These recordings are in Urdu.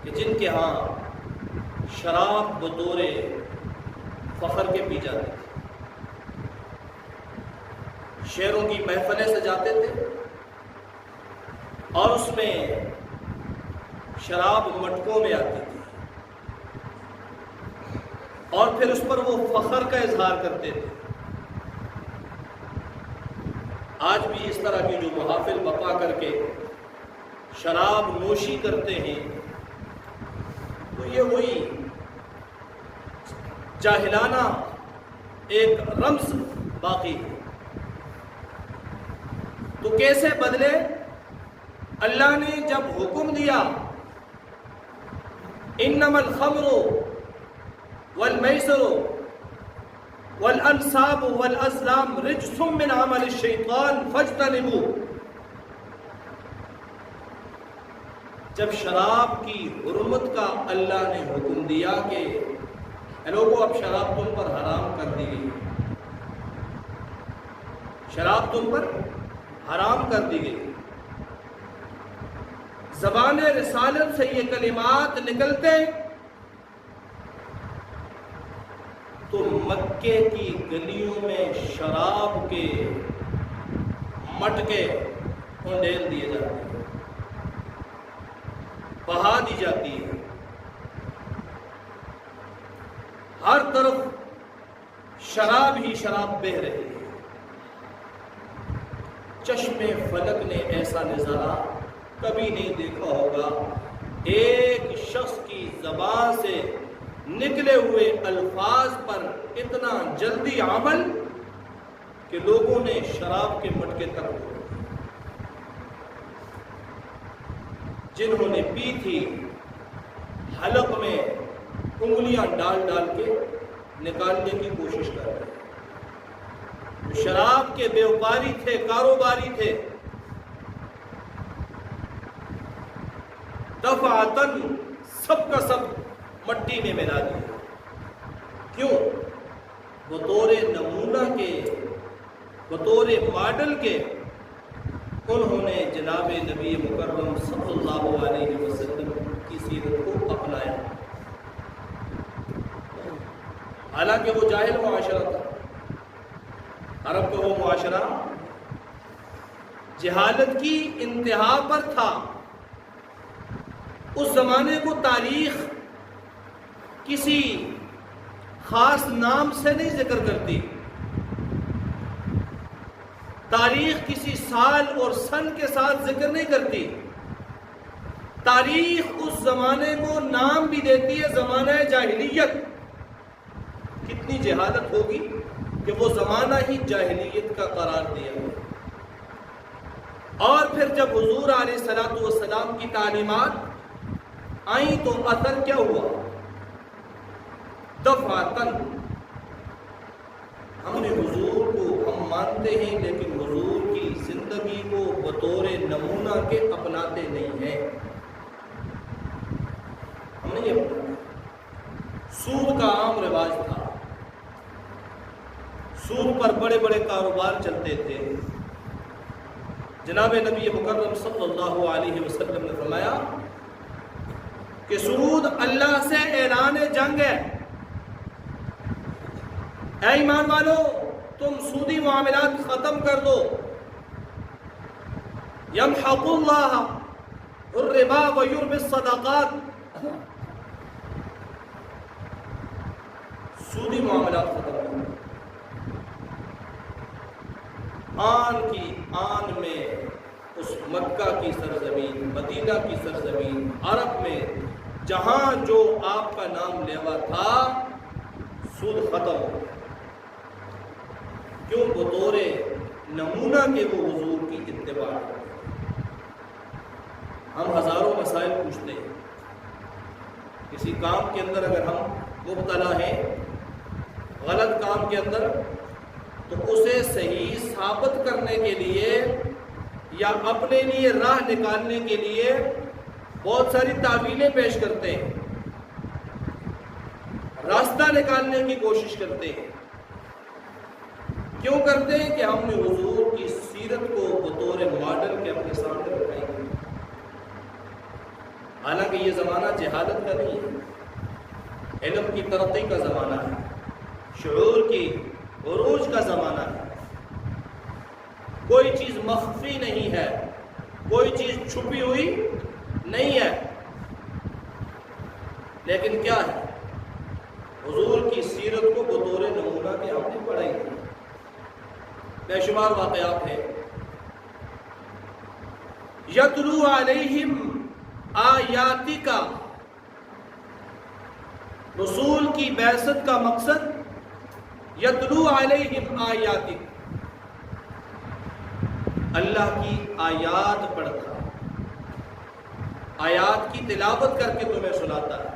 کہ جن کے ہاں شراب بطور فخر کے پی جاتے تھے، شعروں کی محفلیں سجاتے تھے اور اس میں شراب مٹکوں میں آتی تھی اور پھر اس پر وہ فخر کا اظہار کرتے تھے۔ آج بھی اس طرح کی جو محافل بپا کر کے شراب نوشی کرتے ہیں تو یہ وہی جاہلانہ ایک رمز باقی ہے۔ تو کیسے بدلے؟ اللہ نے جب حکم دیا انما الخمر والمیسر والانصاب والازلام رجس من عمل الشیطان فاجتنبوه، جب شراب کی حرمت کا اللہ نے حکم دیا کہ اے لوگوں اب شراب تم پر حرام کر دی گئی، شراب تم پر حرام کر دی گئی، زبان رسالت سے یہ کلمات نکلتے تو مکے کی گلیوں میں شراب کے مٹکے انڈیل دیے جاتے ہیں، بہا دی جاتی ہے، ہر طرف شراب ہی شراب بہہ رہی ہے۔ چشم فلک نے ایسا نظارہ کبھی نہیں دیکھا ہوگا، ایک شخص کی زبان سے نکلے ہوئے الفاظ پر اتنا جلدی عمل کہ لوگوں نے شراب کے مٹکے تک جنہوں نے پی تھی حلق میں انگلیاں ڈال ڈال کے نکالنے کی کوشش کر رہے ہیں۔ شراب کے بیوپاری تھے، کاروباری تھے، دفعتاً سب کا سب مٹی میں ملا دیا۔ کیوں؟ بطور نمونہ کے، بطور ماڈل کے انہوں نے جناب نبی مکرم صلی اللہ علیہ وسلم کی سیرت کو اپنایا، حالانکہ وہ جاہل معاشرہ تھا، عرب کا وہ معاشرہ جہالت کی انتہا پر تھا۔ اس زمانے کو تاریخ کسی خاص نام سے نہیں ذکر کرتی، تاریخ کسی سال اور سن کے ساتھ ذکر نہیں کرتی، تاریخ اس زمانے کو نام بھی دیتی ہے زمانہ جاہلیت۔ کتنی جہالت ہوگی کہ وہ زمانہ ہی جاہلیت کا قرار دیا ہے۔ اور پھر جب حضور علیہ الصلوۃ والسلام کی تعلیمات آئیں تو اثر کیا ہوا؟ دفعتاً ہم نے حضور کو ہم مانتے ہیں لیکن حضور کی زندگی کو بطور نمونہ کے اپناتے نہیں ہیں، ہم نے یہ اپنایا۔ سود کا عام رواج تھا، سود پر بڑے بڑے کاروبار چلتے تھے۔ جناب نبی مکرم صلی اللہ علیہ وسلم نے فرمایا کہ سود اللہ سے اعلان جنگ ہے، اے ایمان والو تم سودی معاملات ختم کر دو۔ یمحق اللہ الربا ویربی الصدقات، سودی معاملات ختم کر دو۔ آن کی آن میں اس مکہ کی سرزمین، مدینہ کی سرزمین، عرب میں جہاں جو آپ کا نام لیوا تھا سود ختم ہو۔ کیوں؟ بطور نمونہ کے وہ حضور کی اتباع ہے۔ ہم ہزاروں مسائل پوچھتے ہیں، کسی کام کے اندر اگر ہم مبتلا ہیں، غلط کام کے اندر، تو اسے صحیح ثابت کرنے کے لیے یا اپنے لیے راہ نکالنے کے لیے بہت ساری تعویلیں پیش کرتے ہیں، راستہ نکالنے کی کوشش کرتے ہیں۔ کیوں کرتے ہیں؟ کہ ہم نے حضور کی سیرت کو بطور ماڈل کے اپنے سامنے رکھائی۔ حالانکہ یہ زمانہ جہالت کا نہیں ہے، علم کی ترقی کا زمانہ ہے، شعور کی عروج کا زمانہ ہے۔ کوئی چیز مخفی نہیں ہے، کوئی چیز چھپی ہوئی نہیں ہے، لیکن کیا ہے، حضور کی سیرت کو بطور نمونہ کے ہم نے پڑھائی تھی، بے شمار واقعات ہیں۔ یتلو علیہم آیاتک، رسول کی بعثت کا مقصد یتلو علیہم آیاتک، اللہ کی آیات پڑھتا، آیات کی تلاوت کر کے تمہیں سناتا ہے۔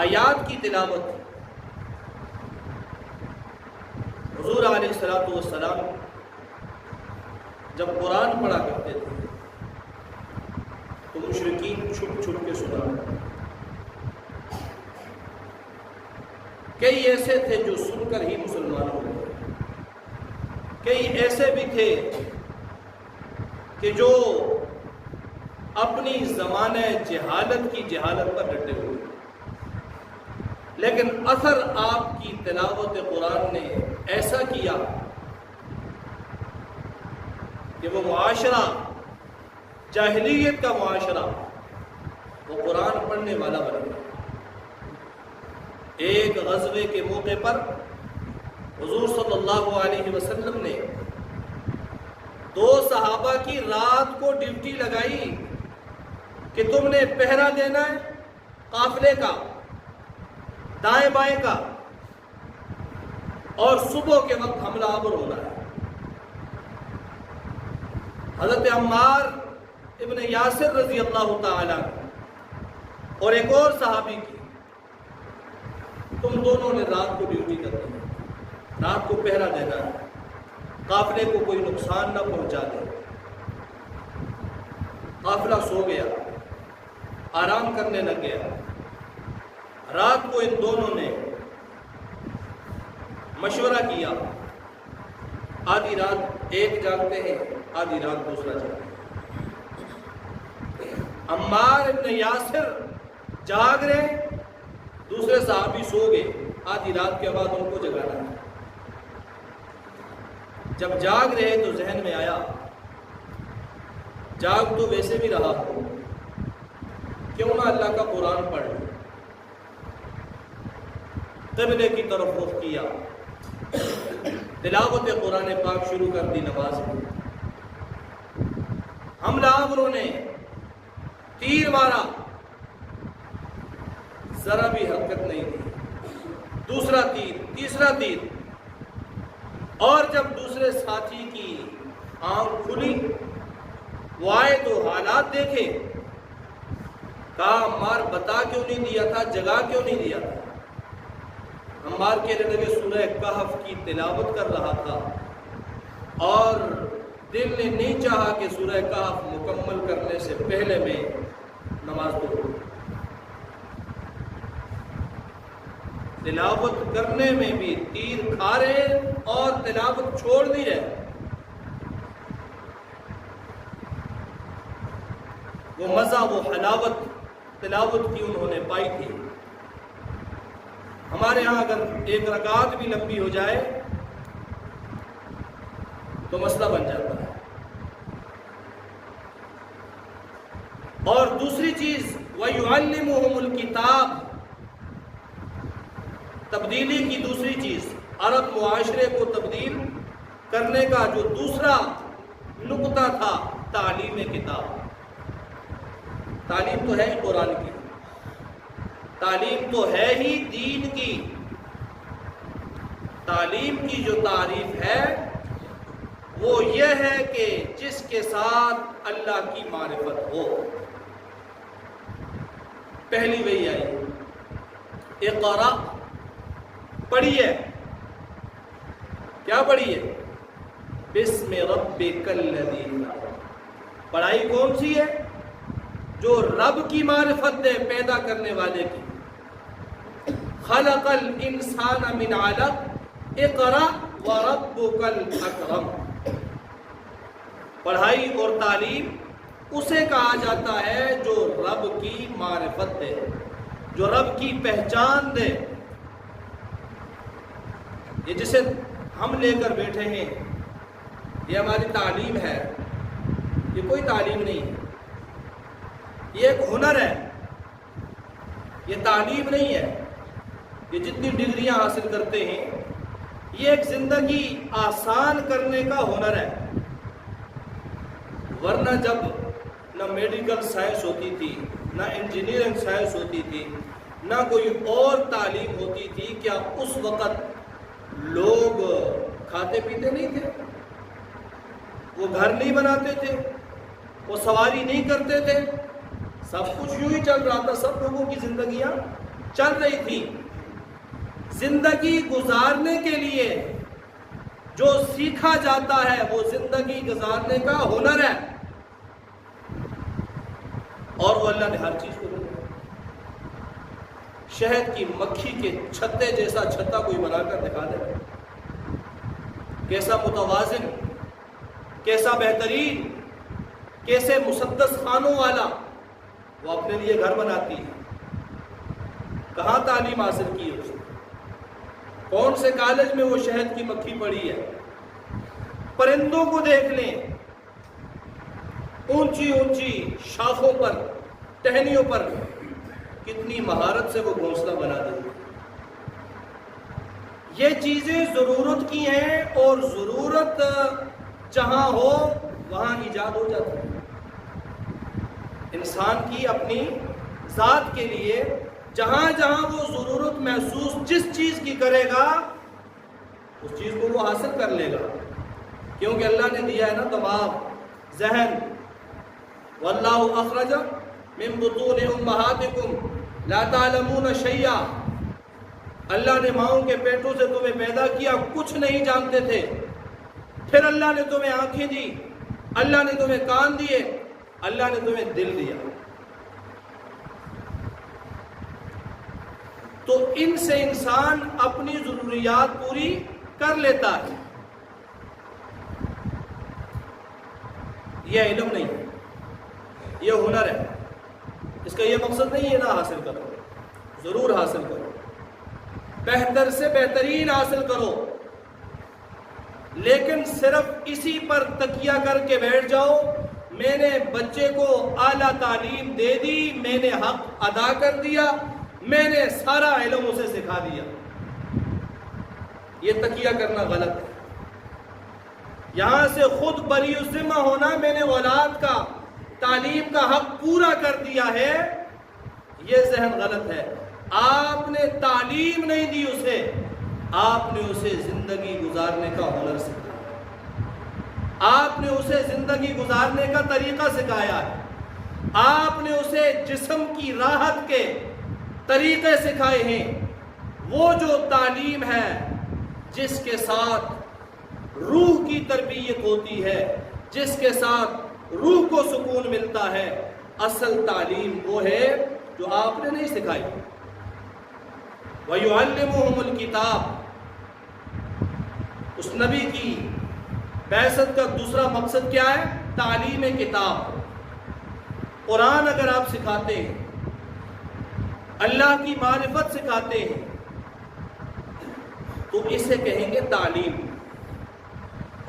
آیات کی تلاوت، حضور علیہ الصلوۃ والسلام جب قرآن پڑھا کرتے تھے تو مشرکین چھپ چھپ کے سنا۔ کئی ایسے تھے جو سن کر ہی مسلمان ہو گئے، کئی ایسے بھی تھے کہ جو اپنی زمانہ جہالت کی جہالت پر ڈٹے ہوئے، لیکن اثر آپ کی تلاوت قرآن نے ایسا کیا کہ وہ معاشرہ، جاہلیت کا معاشرہ، وہ قرآن پڑھنے والا بن گیا۔ ایک غزوے کے موقع پر حضور صلی اللہ علیہ وسلم نے 2 صحابہ کی رات کو ڈیوٹی لگائی کہ تم نے پہرا دینا ہے قافلے کا، دائیں بائیں کا، اور صبح کے وقت حملہ آور ہونا ہے۔ حضرت عمار ابن یاسر رضی اللہ تعالیٰ اور ایک اور صحابی کی، تم دونوں نے رات کو ڈیوٹی کرنی ہے، رات کو پہرا دینا ہے، قافلے کو کوئی نقصان نہ پہنچا دے۔ قافلہ سو گیا، آرام کرنے لگ گیا۔ رات کو ان دونوں نے مشورہ کیا، آدھی رات ایک جاگتے ہیں، آدھی رات دوسرا جاگتے ہیں۔ عمار ابن یاسر جاگ رہے، دوسرے صحابی سو گئے، آدھی رات کے بعد ان کو جگانا ہے۔ جب جاگ رہے تو ذہن میں آیا، جاگ تو ویسے بھی رہا ہو، کیوں نہ اللہ کا قرآن پڑھ لیں۔ قبلے کی طرف رخ کیا، تلاوت قرآن پاک شروع کر دی نماز میں۔ حملہ آوروں نے تیر مارا، ذرا بھی حرکت نہیں دی، دوسرا تیر، تیسرا تیر، اور جب دوسرے ساتھی کی آنکھ کھلی، وہ آئے تو حالات دیکھے، کہا عمار بتا کیوں نہیں دیا تھا، جگا کیوں نہیں دیا تھا۔ عمار کے لئے سورہ کہف کی تلاوت کر رہا تھا اور دل نے نہیں چاہا کہ سورہ کہف مکمل کرنے سے پہلے میں نماز پڑھوں۔ تلاوت کرنے میں بھی تیر کھا رہے اور تلاوت چھوڑ نہیں رہے۔ وہ مزہ، وہ حلاوت تلاوت کی انہوں نے پائی تھی۔ ہمارے ہاں اگر ایک رکعت بھی لمبی ہو جائے تو مسئلہ بن جاتا ہے۔ اور دوسری چیز وَيُعَلِّمُهُمُ الْكِتَابَ، تبدیلی کی دوسری چیز، عرب معاشرے کو تبدیل کرنے کا جو دوسرا نقطہ تھا، تعلیم کتاب۔ تعلیم تو ہے ہی قرآن کی، تعلیم تو ہے ہی دین کی۔ تعلیم کی جو تعریف ہے وہ یہ ہے کہ جس کے ساتھ اللہ کی معرفت ہو۔ پہلی وہی آئی، اقرا، پڑھیے، کیا پڑھیے؟ بسم ربک الذی خلق۔ پڑھائی کون سی ہے؟ جو رب کی معرفت دے، پیدا کرنے والے کی۔ خلق الانسان من علق اقرا وربک الاکرم۔ پڑھائی اور تعلیم اسے کہا جاتا ہے جو رب کی معرفت دے، جو رب کی پہچان دے۔ یہ جسے ہم لے کر بیٹھے ہیں، یہ ہماری تعلیم ہے، یہ کوئی تعلیم نہیں ہے، یہ ایک ہنر ہے، یہ تعلیم نہیں ہے۔ یہ جتنی ڈگریاں حاصل کرتے ہیں، یہ ایک زندگی آسان کرنے کا ہنر ہے۔ ورنہ جب نہ میڈیکل سائنس ہوتی تھی، نہ انجینئرنگ سائنس ہوتی تھی، نہ کوئی اور تعلیم ہوتی تھی، کیا اس وقت لوگ کھاتے پیتے نہیں تھے؟ وہ گھر نہیں بناتے تھے، وہ سواری نہیں کرتے تھے، سب کچھ یوں ہی چل رہا تھا، سب لوگوں کی زندگیاں چل رہی تھی۔ زندگی گزارنے کے لیے جو سیکھا جاتا ہے وہ زندگی گزارنے کا ہنر ہے، اور وہ اللہ نے ہر چیز کو دیا۔ شہد کی مکھی کے چھتے جیسا چھتا کوئی بنا کر دکھا دے، کیسا متوازن، کیسا بہترین، کیسے مسدس خانوں والا، وہ اپنے لیے گھر بناتی ہے۔ کہاں تعلیم حاصل کی ہے اس نے؟ کون سے کالج میں وہ شہد کی مکھی پڑی ہے؟ پرندوں کو دیکھ لیں، اونچی اونچی شاخوں پر، ٹہنیوں پر، کتنی مہارت سے وہ گھونسلہ بنا دیتے ہیں۔ یہ چیزیں ضرورت کی ہیں، اور ضرورت جہاں ہو وہاں ایجاد ہو جاتی ہے۔ انسان کی اپنی ذات کے لیے جہاں جہاں وہ ضرورت محسوس جس چیز کی کرے گا، اس چیز کو وہ حاصل کر لے گا، کیونکہ اللہ نے دیا ہے نا دماغ، ذہن۔ واللہ اخرج من بطون امہاتکم لا تعلمون شیئا، اللہ نے ماؤں کے پیٹوں سے تمہیں پیدا کیا، کچھ نہیں جانتے تھے، پھر اللہ نے تمہیں آنکھیں دی، اللہ نے تمہیں کان دیے، اللہ نے تمہیں دل دیا۔ تو ان سے انسان اپنی ضروریات پوری کر لیتا ہے۔ یہ علم نہیں ہے، یہ ہنر ہے۔ اس کا یہ مقصد نہیں ہے نہ حاصل کرو، ضرور حاصل کرو، بہتر سے بہترین حاصل کرو، لیکن صرف اسی پر تکیہ کر کے بیٹھ جاؤ، میں نے بچے کو اعلیٰ تعلیم دے دی، میں نے حق ادا کر دیا، میں نے سارا علم اسے سکھا دیا، یہ تکیہ کرنا غلط ہے۔ یہاں سے خود بری الذمہ ہونا، میں نے اولاد کا تعلیم کا حق پورا کر دیا ہے، یہ ذہن غلط ہے۔ آپ نے تعلیم نہیں دی اسے، آپ نے اسے زندگی گزارنے کا ہنر سکھایا، آپ نے اسے زندگی گزارنے کا طریقہ سکھایا ہے، آپ نے اسے جسم کی راحت کے طریقے سکھائے ہیں۔ وہ جو تعلیم ہے جس کے ساتھ روح کی تربیت ہوتی ہے، جس کے ساتھ روح کو سکون ملتا ہے، اصل تعلیم وہ ہے جو آپ نے نہیں سکھائی۔ وَيُعَلِّمُهُمُ الْكِتَابَ، اس نبی کی بعثت کا دوسرا مقصد کیا ہے؟ تعلیم کتاب۔ قرآن اگر آپ سکھاتے ہیں، اللہ کی معرفت سکھاتے ہیں، تو اسے کہیں گے تعلیم،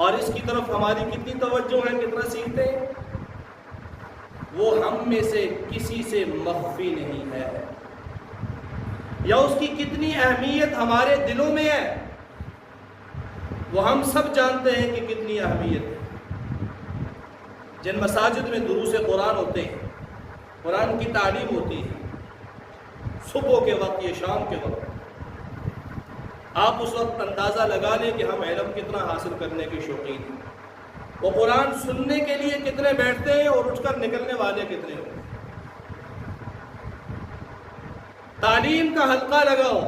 اور اس کی طرف ہماری کتنی توجہ ہے، کتنا سیکھتے ہیں، وہ ہم میں سے کسی سے مخفی نہیں ہے، یا اس کی کتنی اہمیت ہمارے دلوں میں ہے، وہ ہم سب جانتے ہیں کہ کتنی اہمیت ہے۔ جن مساجد میں دروس قرآن ہوتے ہیں، قرآن کی تعلیم ہوتی ہے، صبح کے وقت یا شام کے وقت، آپ اس وقت اندازہ لگا لیں کہ ہم علم کتنا حاصل کرنے کے شوقین ہیں۔ وہ قرآن سننے کے لیے کتنے بیٹھتے ہیں اور اٹھ کر نکلنے والے کتنے ہوتے ہیں۔ تعلیم کا حلقہ لگاؤ،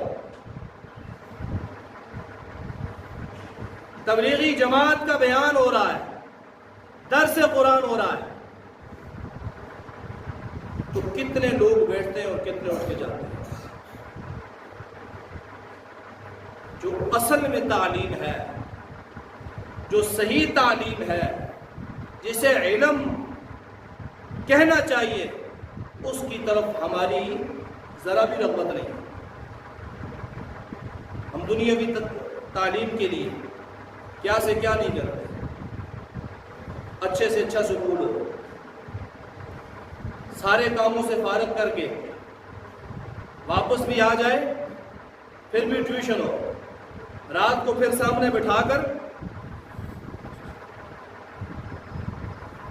تبلیغی جماعت کا بیان ہو رہا ہے، درس قرآن ہو رہا ہے، تو کتنے لوگ بیٹھتے ہیں اور کتنے اٹھ کے جاتے ہیں۔ جو اصل میں تعلیم ہے، جو صحیح تعلیم ہے، جسے علم کہنا چاہیے، اس کی طرف ہماری ذرا بھی رغبت نہیں۔ ہم دنیاوی تعلیم کے لیے کیا سے کیا نہیں کرتے، اچھے سے اچھا سکول ہو، سارے کاموں سے فارغ کر کے واپس بھی آ جائے، پھر بھی ٹیوشن ہو، رات کو پھر سامنے بٹھا کر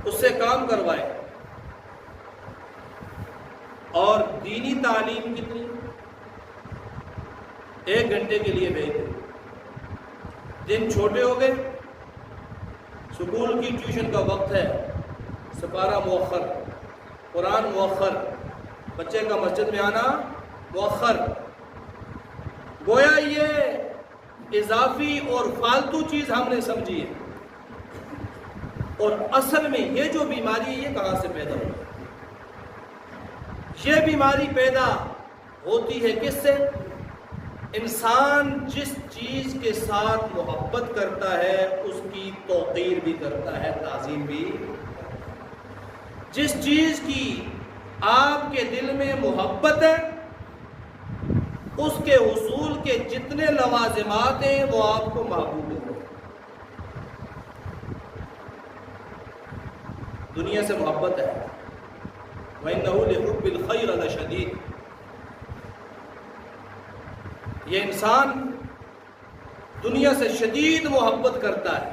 اس سے کام کروائے۔ اور دینی تعلیم کتنی؟ 1 گھنٹے کے لیے بھیج دیں، دن چھوٹے ہو گئے، سکول کی ٹیوشن کا وقت ہے، سپارہ مؤخر، قرآن مؤخر، بچے کا مسجد میں آنا مؤخر۔ گویا یہ اضافی اور فالتو چیز ہم نے سمجھی ہے، اور اصل میں یہ جو بیماری ہے یہ کہاں سے پیدا ہوئی؟ یہ بیماری پیدا ہوتی ہے کس سے؟ انسان جس چیز کے ساتھ محبت کرتا ہے اس کی توقیر بھی کرتا ہے، تعظیم بھی۔ جس چیز کی آپ کے دل میں محبت ہے اس کے حصول کے جتنے لوازمات ہیں وہ آپ کو محبوب ہیں۔ دنیا سے محبت ہے، وَإِنَّهُ لِحُبِّ الْخَيْرِ لَشَدِيدٌ۔ یہ انسان دنیا سے شدید محبت کرتا ہے،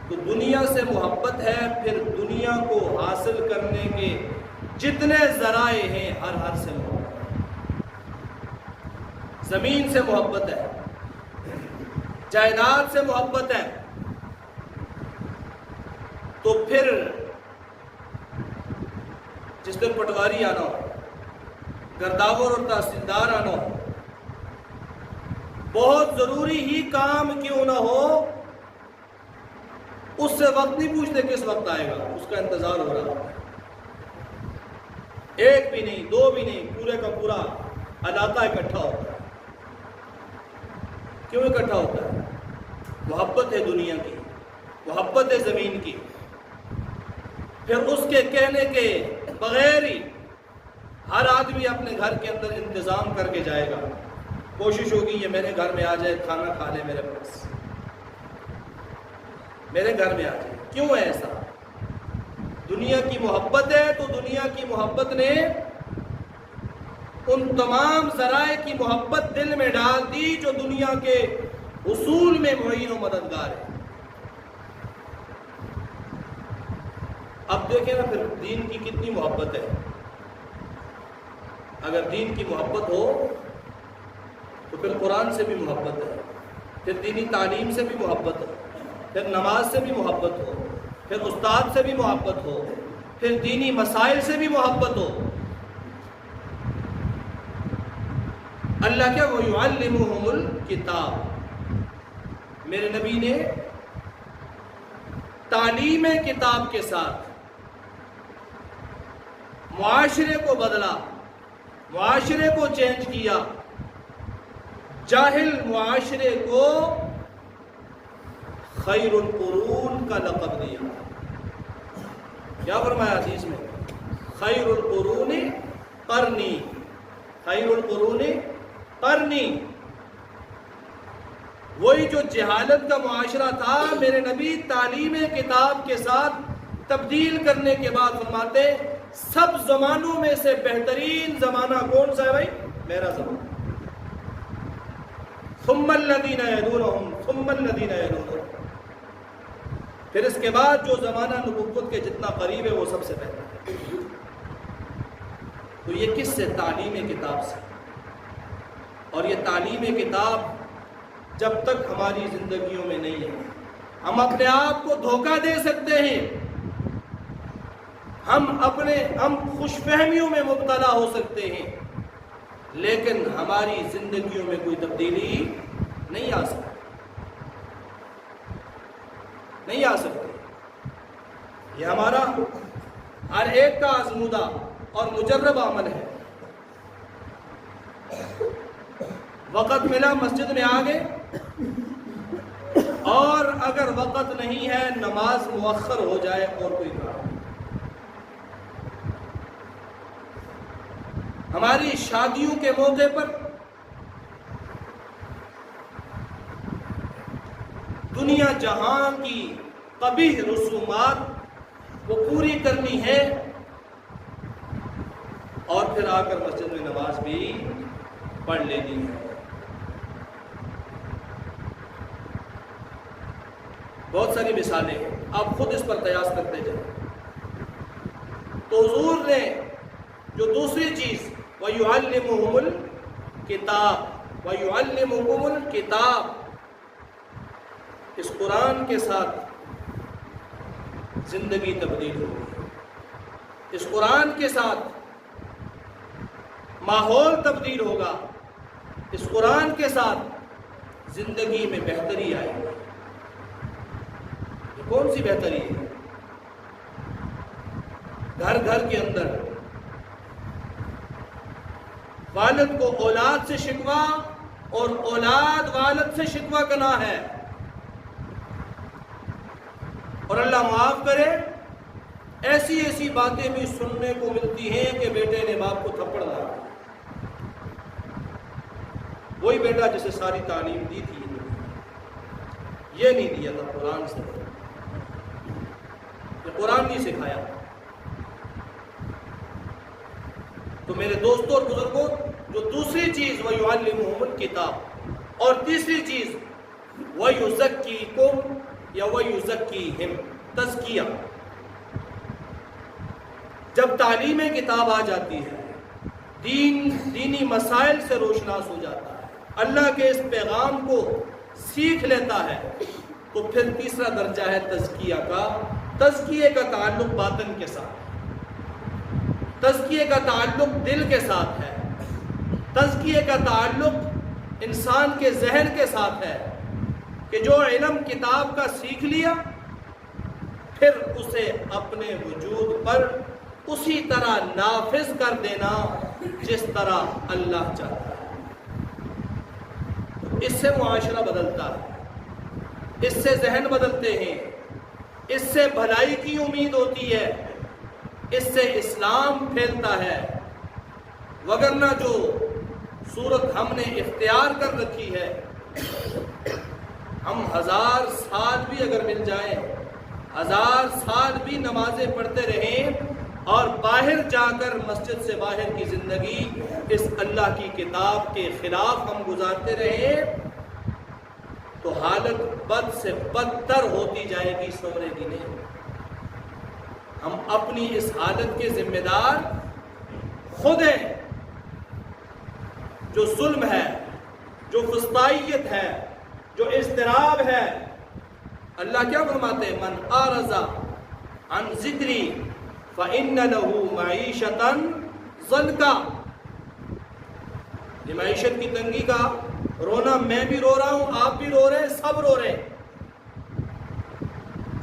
تو دنیا سے محبت ہے، پھر دنیا کو حاصل کرنے کے جتنے ذرائع ہیں ہر سے محبت ہے۔ زمین سے محبت ہے، جائیداد سے محبت ہے، تو پھر جس دن پٹواری آنا ہو، گرداور اور تحصیلدار آنا ہو، بہت ضروری ہی کام کیوں نہ ہو، اس سے وقت نہیں پوچھتے کس وقت آئے گا، اس کا انتظار ہو رہا ہے۔ 1 بھی نہیں، 2 بھی نہیں، پورے کا پورا علاقہ اکٹھا ہوتا ہے۔ کیوں اکٹھا ہوتا ہے؟ محبت ہے دنیا کی، محبت ہے زمین کی۔ پھر اس کے کہنے کے بغیر ہی ہر آدمی اپنے گھر کے اندر انتظام کر کے جائے گا، کوشش ہوگی یہ میرے گھر میں آ جائے، کھانا کھا لے میرے پاس، میرے گھر میں آ جائے۔ کیوں ہے ایسا؟ دنیا کی محبت ہے، تو دنیا کی محبت نے ان تمام ذرائع کی محبت دل میں ڈال دی جو دنیا کے حصول میں معین و مددگار ہے۔ اب دیکھیں نا پھر دین کی کتنی محبت ہے۔ اگر دین کی محبت ہو تو پھر قرآن سے بھی محبت ہے، پھر دینی تعلیم سے بھی محبت ہو، پھر نماز سے بھی محبت ہو، پھر استاد سے بھی محبت ہو، پھر دینی مسائل سے بھی محبت ہو۔ اللہ کیا وَيُعَلِّمُهُمُ الْكِتَابَ، میرے نبی نے تعلیم کتاب کے ساتھ معاشرے کو بدلا، معاشرے کو چینج کیا، جاہل معاشرے کو خیر القرون کا لقب دیا۔ کیا فرمایا حدیث میں؟ خیر القرون قرنی، خیر القرون قرنی۔ وہی جو جہالت کا معاشرہ تھا، میرے نبی تعلیم کتاب کے ساتھ تبدیل کرنے کے بعد فرماتے سب زمانوں میں سے بہترین زمانہ کون سا ہے بھائی؟ میرا زمانہ۔ ثم الذین یلونہم ثم الذین یلونہم، پھر اس کے بعد جو زمانہ نبوت کے جتنا قریب ہے وہ سب سے بہتر ہے۔ تو یہ کس سے؟ تعلیم کتاب سے۔ اور یہ تعلیم کتاب جب تک ہماری زندگیوں میں نہیں ہے، ہم اپنے آپ کو دھوکہ دے سکتے ہیں، ہم خوش فہمیوں میں مبتلا ہو سکتے ہیں، لیکن ہماری زندگیوں میں کوئی تبدیلی نہیں آ سکتی، نہیں آ سکتی۔ یہ ہمارا ہر ایک کا آزمودہ اور مجرب عمل ہے۔ وقت ملا مسجد میں آ گئے، اور اگر وقت نہیں ہے نماز مؤخر ہو جائے اور کوئی کام، ہماری شادیوں کے موقع پر دنیا جہاں کی قبیح رسومات وہ پوری کرنی ہے اور پھر آ کر مسجد میں نماز بھی پڑھ لینی ہے۔ بہت ساری مثالیں ہیں، آپ خود اس پر قیاس کرتے جائیں۔ تو حضور نے جو دوسری چیز وَيُعَلِّمُهُمُ الْكِتَابَ وَيُعَلِّمُكُمُ الْكِتَابَ، اس قرآن کے ساتھ زندگی تبدیل ہوگی، اس قرآن کے ساتھ ماحول تبدیل ہوگا، اس قرآن کے ساتھ زندگی میں بہتری آئے گی۔ یہ کون سی بہتری ہے؟ گھر گھر کے اندر والد کو اولاد سے شکوہ اور اولاد والد سے شکوہ کرنا ہے، اور اللہ معاف کرے ایسی ایسی باتیں بھی سننے کو ملتی ہیں کہ بیٹے نے باپ کو تھپڑ مارا، وہی بیٹا جسے ساری تعلیم دی تھی یہ نہیں دیا تھا قرآن سے، یہ قرآن نہیں سکھایا۔ تو میرے دوستوں اور بزرگوں، جو دوسری چیز وَيُعَلِّمُهُمُ الْكِتَابَ اور تیسری چیز وَيُزَكِّيكُمْ یا وَيُزَكِّيهِمْ، تزکیہ، جب تعلیم کتاب آ جاتی ہے، دینی مسائل سے روشناس ہو جاتا ہے، اللہ کے اس پیغام کو سیکھ لیتا ہے، تو پھر تیسرا درجہ ہے تزکیہ کا۔ تزکیے کا تعلق باطن کے ساتھ، تزکیے کا تعلق دل کے ساتھ ہے، تزکیے کا تعلق انسان کے ذہن کے ساتھ ہے، کہ جو علم کتاب کا سیکھ لیا پھر اسے اپنے وجود پر اسی طرح نافذ کر دینا جس طرح اللہ چاہتا ہے۔ اس سے معاشرہ بدلتا ہے، اس سے ذہن بدلتے ہیں، اس سے بھلائی کی امید ہوتی ہے، اس سے اسلام پھیلتا ہے۔ وگرنہ جو صورت ہم نے اختیار کر رکھی ہے، ہم 1000 سال بھی اگر مل جائیں، 1000 سال بھی نمازیں پڑھتے رہیں اور باہر جا کر مسجد سے باہر کی زندگی اس اللہ کی کتاب کے خلاف ہم گزارتے رہیں، تو حالت بد سے بدتر ہوتی جائے گی، سنورے گی نہیں۔ ہم اپنی اس حالت کے ذمہ دار خود ہیں۔ جو ظلم ہے، جو فسطائیت ہے، جو اضطراب ہے، اللہ کیا فرماتے ہیں؟ من اعرض عن ذکری فإن له معیشة ضنکا، یہ معیشت کی تنگی کا رونا میں بھی رو رہا ہوں، آپ بھی رو رہے ہیں، سب رو رہے ہیں۔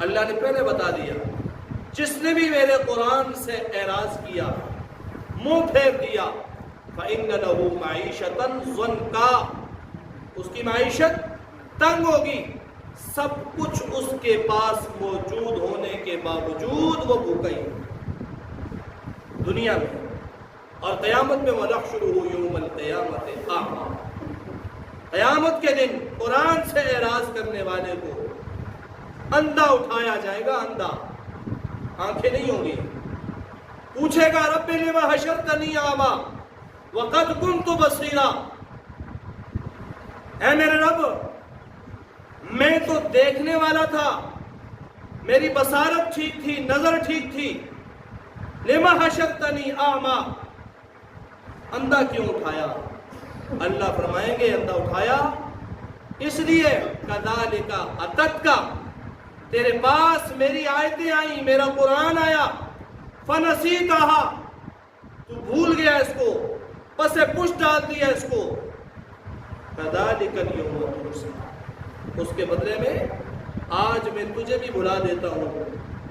اللہ نے پہلے بتا دیا، جس نے بھی میرے قرآن سے اعراض کیا، منہ پھیر دیا، فإن له معیشة ضنکا، اس کی معیشت تنگ ہوگی، سب کچھ اس کے پاس موجود ہونے کے باوجود وہ بھوکا ہی دنیا میں، اور قیامت میں وَنَحْشُرُهُ يَوْمَ الْقِيَامَةِ أَعْمَى، قیامت کے دن قرآن سے اعراض کرنے والے کو اندھا اٹھایا جائے گا، اندھا، آنکھیں نہیں ہوں گی، پوچھے گا رب لِمَ حَشَرْتَنِي أَعْمَى وَقَدْ كُنْتُ بَصِيرًا، اے میرے رب میں تو دیکھنے والا تھا، میری بصارت ٹھیک تھی، نظر ٹھیک تھی، لِمَ حَشَرْتَنِي أَعْمَى، اندھا کیوں اٹھایا؟ اللہ فرمائیں گے اندھا اٹھایا اس لیے کذالک اتتک، تیرے پاس میری آیتیں آئیں، میرا قرآن آیا، فنسیتھا، تو بھول گیا اس کو، پس پش ڈال دیا اس کو، کذالک اليوم تنسیٰ، اس کے بدلے میں آج میں تجھے بھی بھلا دیتا ہوں،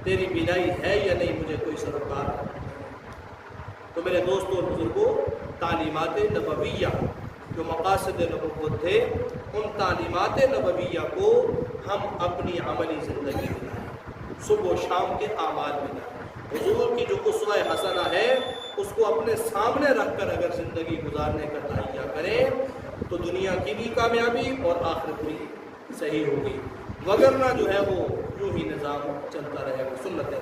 تیری بینائی ہے یا نہیں مجھے کوئی سروکار۔ تو میرے دوستوں اور بزرگوں، تعلیمات نبویہ جو مقاصد نبوت تھے، ان تعلیمات نبویہ کو ہم اپنی عملی زندگی میں لائیں، صبح و شام کے اعمال میں لائیں۔ حضور کی جو اسوہ حسنہ ہے اس کو اپنے سامنے رکھ کر اگر زندگی گزارنے کا تہیہ کریں تو دنیا کی بھی کامیابی اور آخرت بھی صحیح ہوگی، وگرنہ جو ہے وہ یوں ہی نظام چلتا رہے گا، سنت ہے۔